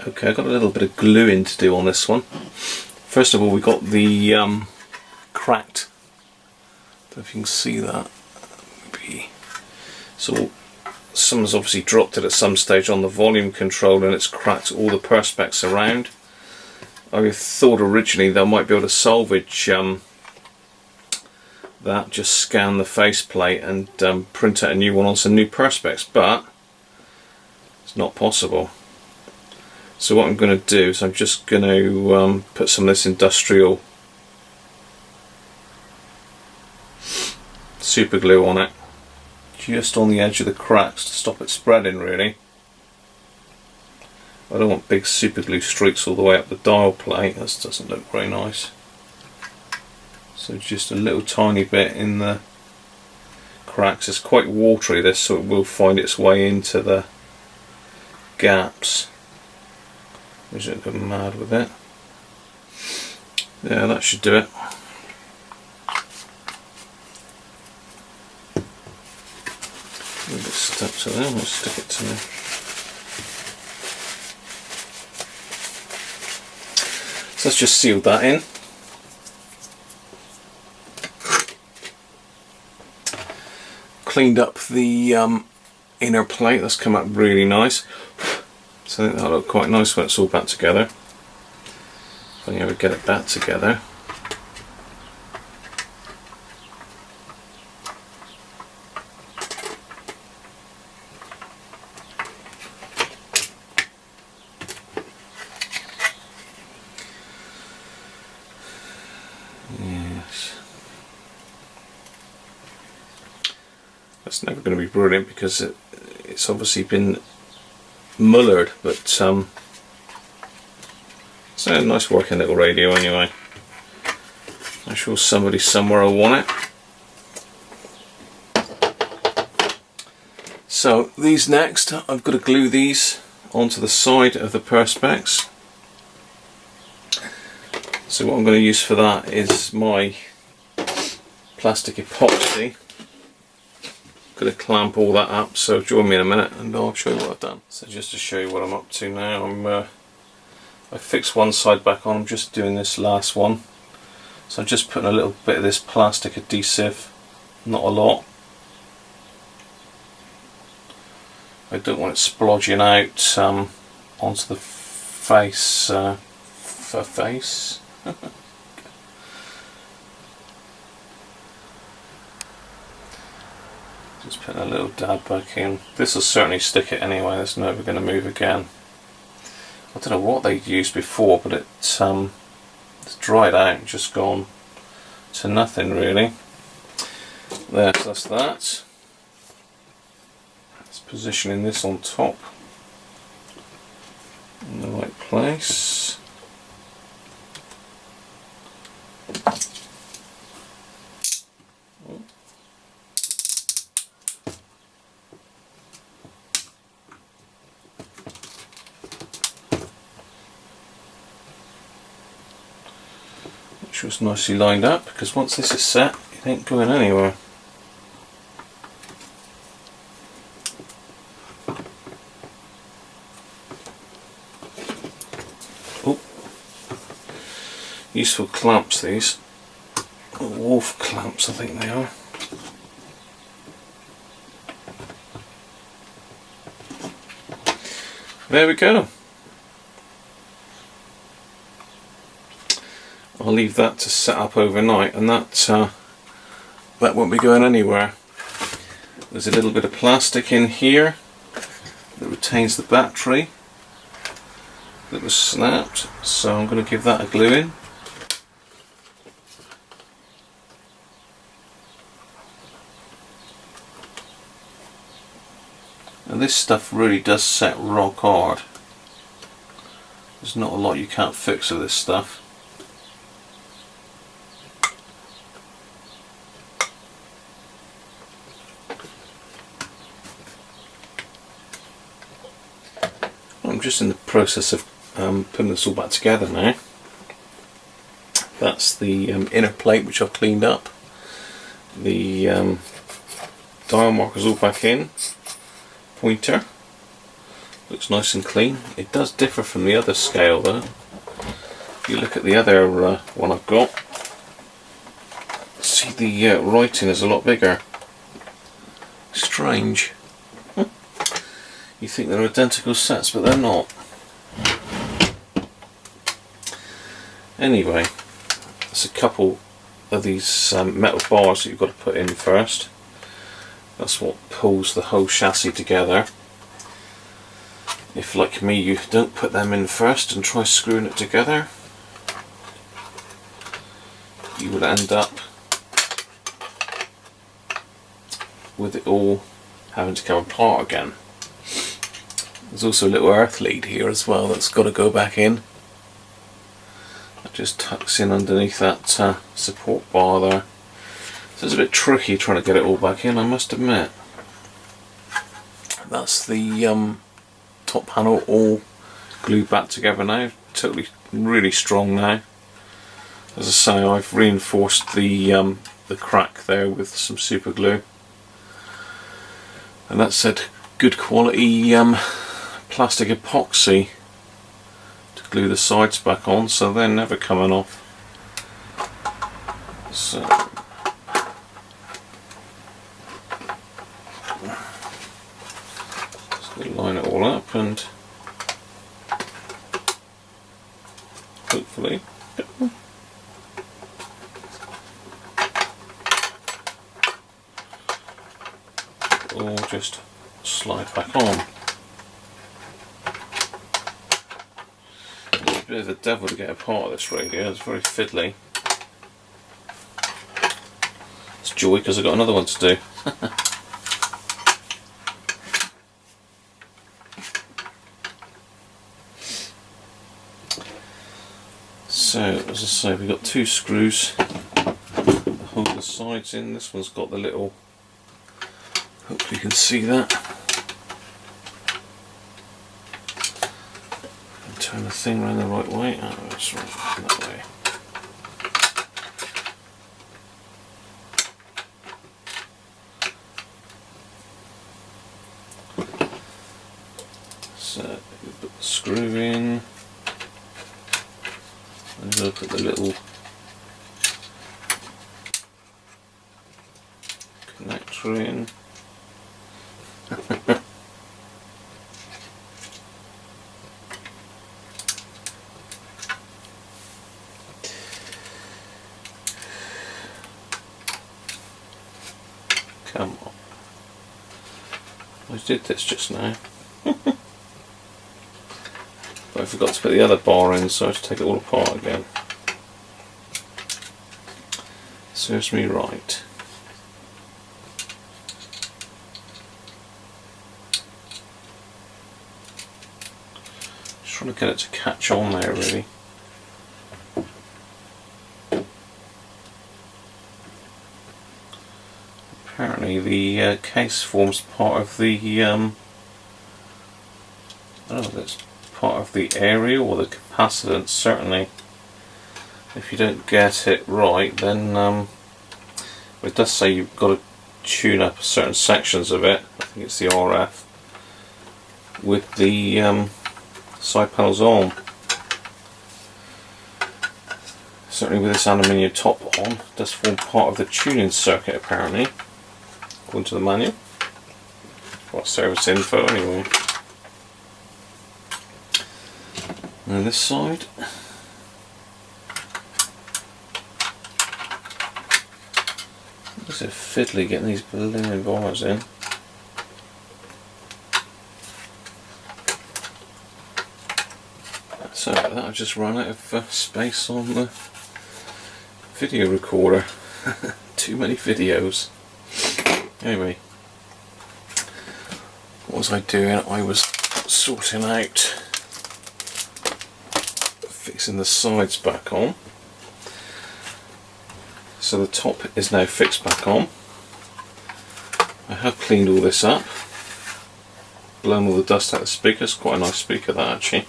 Okay, I've got a little bit of gluing to do on this one. First of all, we got the cracked. I don't know if you can see that. Maybe. So someone's obviously dropped it at some stage on the volume control and it's cracked all the perspex around. I thought originally they might be able to salvage that, just scan the faceplate and print out a new one on some new perspex, but it's not possible. So what I'm going to do is I'm just going to put some of this industrial super glue on it, just on the edge of the cracks to stop it spreading really. I don't want big super glue streaks all the way up the dial plate, that doesn't look very nice. So just a little tiny bit in the cracks. It's quite watery this, so it will find its way into the gaps. I shouldn't go mad with it. Yeah, that should do it. A little bit stuck to there, I'll stick it to me. So let's just seal that in. Cleaned up the inner plate, that's come up really nice. So I think that'll look quite nice when it's all back together. If I can ever get it back together. Yes. That's never going to be brilliant because it's obviously been mullered, but it's a nice working little radio anyway. I'm sure somebody somewhere will want it. So these next, I've got to glue these onto the side of the perspex. So what I'm going to use for that is my plastic epoxy. Going to clamp all that up, so join me in a minute and I'll show you what I've done. So just to show you what I'm up to now, I fixed one side back on, I'm just doing this last one. So I'm just putting a little bit of this plastic adhesive, not a lot. I don't want it splodging out onto the face. Just putting a little dab back in. This will certainly stick it anyway, it's never going to move again. I don't know what they'd used before, but it's dried out and just gone to nothing really. There, so that's that. It's positioning this on top in the right place. Make sure it's nicely lined up, because once this is set, it ain't going anywhere. Oh, useful clamps these. Wolf clamps I think they are. There we go. I'll leave that to set up overnight, and that won't be going anywhere. There's a little bit of plastic in here that retains the battery that was snapped, so I'm going to give that a glue in. And this stuff really does set rock hard. There's not a lot you can't fix with this stuff. I'm just in the process of putting this all back together now. That's the inner plate which I've cleaned up. The dial marker's all back in. Pointer. Looks nice and clean. It does differ from the other scale though. If you look at the other one I've got, see the writing is a lot bigger. Strange. You think they're identical sets, but they're not. Anyway, there's a couple of these metal bars that you've got to put in first. That's what pulls the whole chassis together. If, like me, you don't put them in first and try screwing it together, you would end up with it all having to come apart again. There's also a little earth lead here as well that's got to go back in. That just tucks in underneath that support bar there. So it's a bit tricky trying to get it all back in, I must admit. That's the top panel all glued back together now. Totally, really strong now. As I say, I've reinforced the crack there with some super glue. And that's said good quality plastic epoxy to glue the sides back on, so they're never coming off. So just line it all up and hopefully all just slide back on. It's a bit of the devil to get apart of this radio, it's very fiddly. It's joy because I've got another one to do. So, as I say, we've got two screws that hold the sides in. This one's got the little, hopefully you can see that. Turn the thing around the right way. Oh, that's right, that way. So, you put the screw in. And look at the little connector in. Come on. I did this just now. But I forgot to put the other bar in, so I have to take it all apart again. Serves me right. Just trying to get it to catch on there, really. Apparently the case forms part of the I don't know if it's part of the area or the capacitance. Certainly if you don't get it right, then it does say you've got to tune up certain sections of it. I think it's the RF with the side panels on. Certainly with this aluminium top on, it does form part of the tuning circuit apparently, according to the manual. What service info anyway. And this side, it's a fiddly getting these blooming bars in. So that I've just run out of space on the video recorder. Too many videos. Anyway, what was I doing? I was sorting out fixing the sides back on. So the top is now fixed back on. I have cleaned all this up, blown all the dust out of the speaker. It's quite a nice speaker that actually.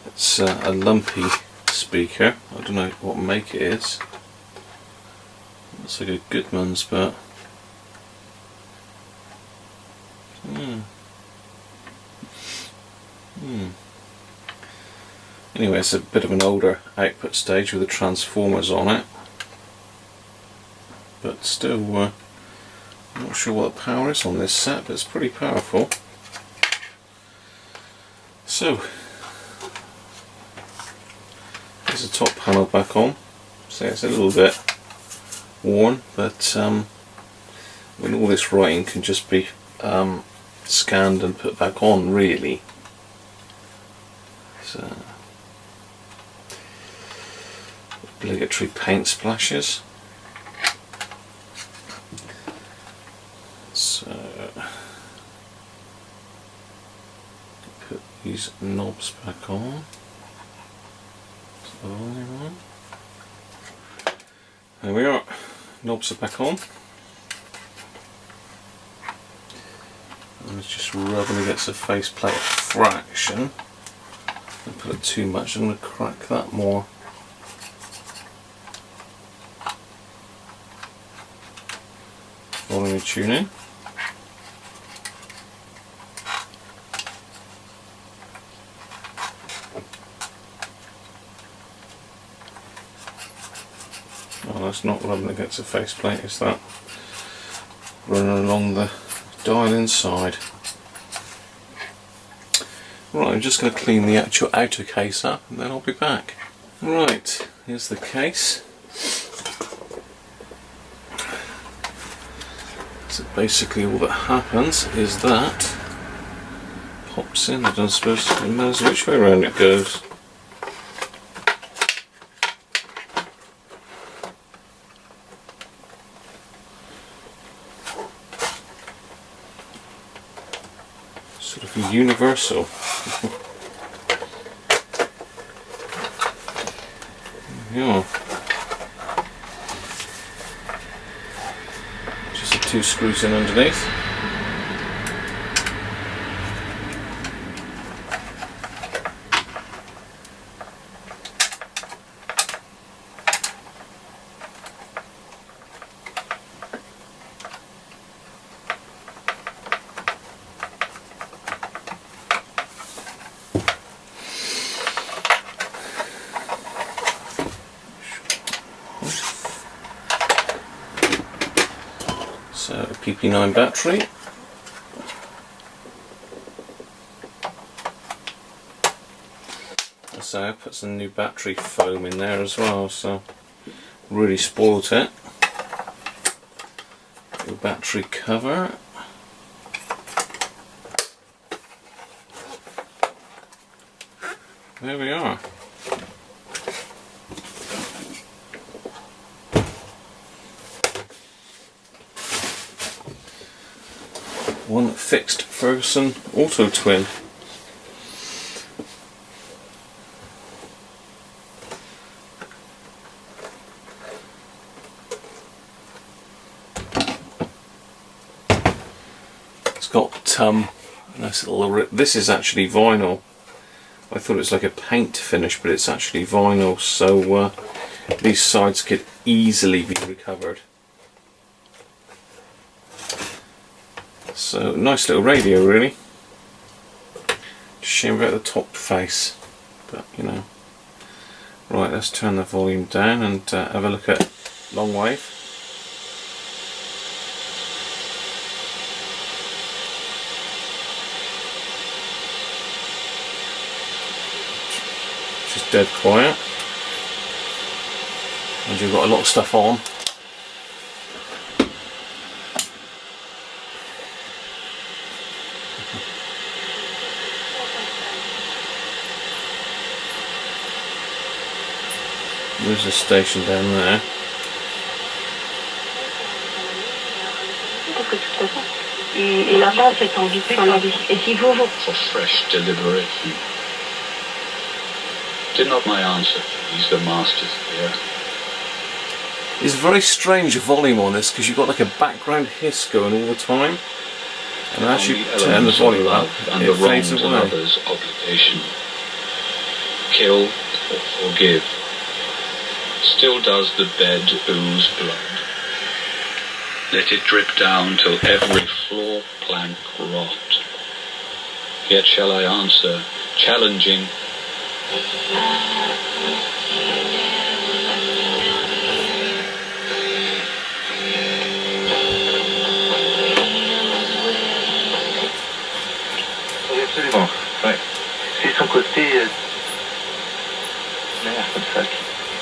It's a lumpy speaker. I don't know what make it is. Looks like a Goodman's, but Anyway, it's a bit of an older output stage with the transformers on it, but still I'm not sure what the power is on this set, but it's pretty powerful. So there's the top panel back on. So it's a little bit worn, but when all this writing can just be scanned and put back on, really. So obligatory paint splashes. So put these knobs back on. There we are. Knobs are back on. And it's just rubbing against the faceplate a fraction. I put it too much, I'm going to crack that more. Volume tuning. Oh, that's not rubbing against the faceplate, it's that running along the dial inside. Right, I'm just going to clean the actual outer case up and then I'll be back. Right, here's the case. So basically all that happens is that pops in. I don't suppose it matters which way around it goes. Sort of universal. Yeah. Just the 2 screws in underneath. So a PP9 battery. So I put some new battery foam in there as well, so really spoilt it. The battery cover. There we are. One fixed Ferguson Auto Twin. It's got a nice little. This is actually vinyl. I thought it was like a paint finish, but it's actually vinyl, so these sides could easily be recovered. So nice little radio, really. Shame about the top face, but you know. Right, let's turn the volume down and have a look at long wave. Just dead quiet. And you've got a lot of stuff on. There's a station down there. For fresh deliberation. Did not my answer please the masters here? It's a very strange volume on this because you've got like a background hiss going all the time, and as you turn the volume up, it fades away. Another's obligation. Kill or forgive. Still does the bed ooze blood. Let it drip down till every floor plank rot. Yet shall I answer, challenging, Oui, absolument. Ouais. C'est son côté clair comme ça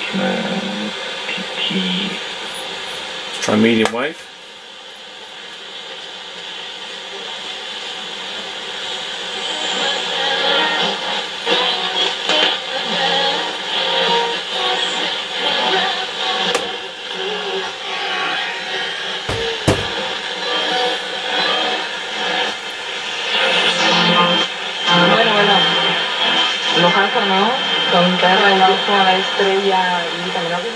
qui me... qui... Try medium wave. Bueno, los átomos con cada relación a la estrella y también lo que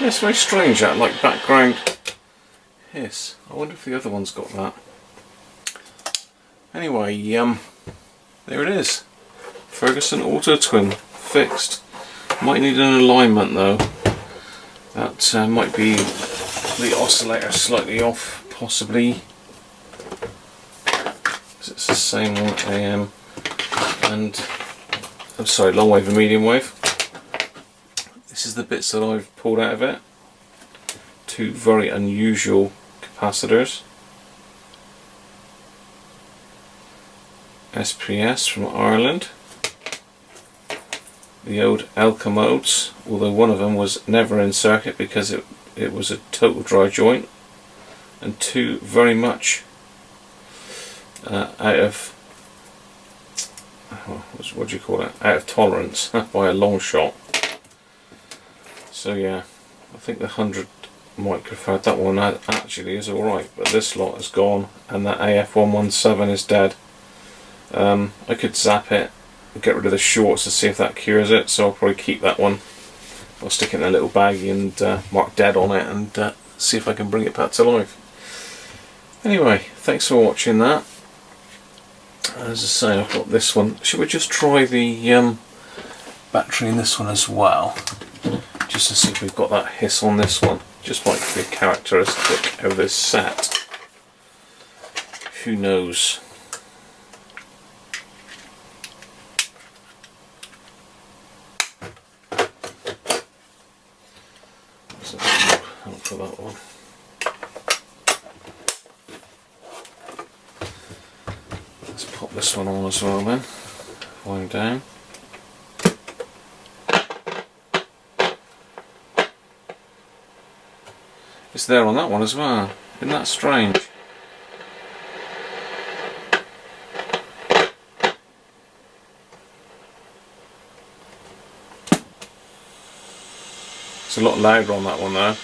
Yeah, it's very strange, that like background hiss. I wonder if the other one's got that. Anyway, there it is. Ferguson Auto Twin fixed. Might need an alignment though. That might be the oscillator slightly off, possibly. It's the same one, AM and I'm sorry, long wave and medium wave. This is the bits that I've pulled out of it. Two very unusual capacitors. SPS from Ireland. The old Elka modes, although one of them was never in circuit because it was a total dry joint. And two very much out of, what do you call it? Out of tolerance by a long shot. So yeah, I think the 100 microfarad, that one actually is alright, but this lot is gone and that AF117 is dead. I could zap it and get rid of the shorts to see if that cures it, so I'll probably keep that one. I'll stick it in a little baggie and mark dead on it and see if I can bring it back to life. Anyway, thanks for watching that. As I say, I've got this one. Should we just try the battery in this one as well? Just to see if we've got that hiss on this one. Just might be a characteristic of this set. Who knows? So I'll put that one. Let's pop this one on as well then. Wind down. It's there on that one as well. Isn't that strange? It's a lot louder on that one though.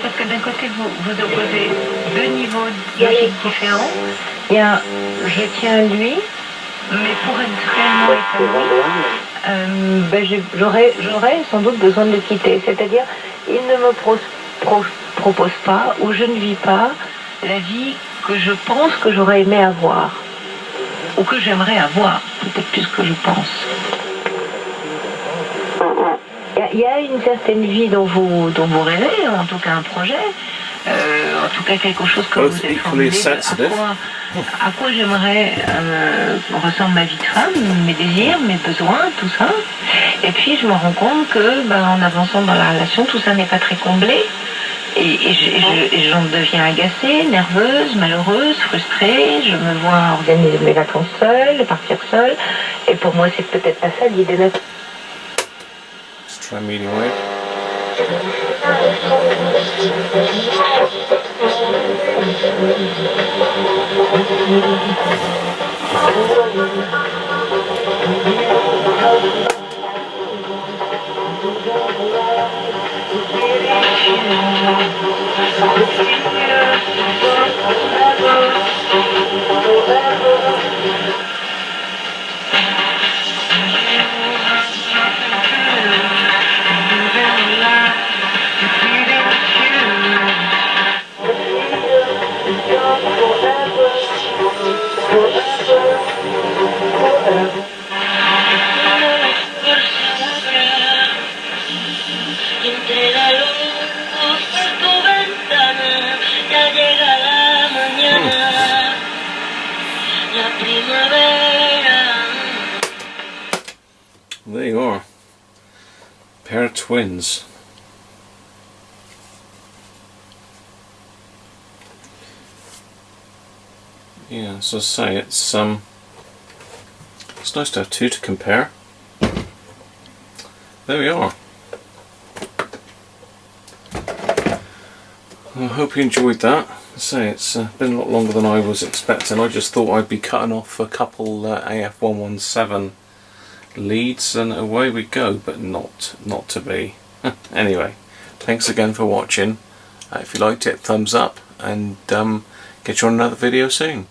Parce que d'un côté vous opposez deux niveaux logiques différents. Il y a je tiens lui, mais pour être réellement épanoui, j'aurais sans doute besoin de le quitter. C'est-à-dire, il ne me propose pas, ou je ne vis pas la vie que je pense que j'aurais aimé avoir, ou que j'aimerais avoir, peut-être plus que je pense. Il y a une certaine vie dont vous rêvez, en tout cas un projet, en tout cas quelque chose que vous êtes formulé, à quoi j'aimerais ressemble ma vie de femme, mes désirs, mes besoins, tout ça. Et puis je me rends compte que en avançant dans la relation, tout ça n'est pas très comblé. Et j'en deviens agacée, nerveuse, malheureuse, frustrée. Je me vois organiser mes vacances seule, partir seule. Et pour moi, c'est peut-être pas ça l'idée de... Let's try medium wave. Entre la luz de tu ventana ya llega la mañana, la primavera. There you are. Pair of twins. Yeah, as I say, it's nice to have two to compare. There we are. I hope you enjoyed that. I say it's been a lot longer than I was expecting. I just thought I'd be cutting off a couple AF117 leads and away we go, but not to be. Anyway, thanks again for watching. If you liked it, thumbs up, and get you on another video soon.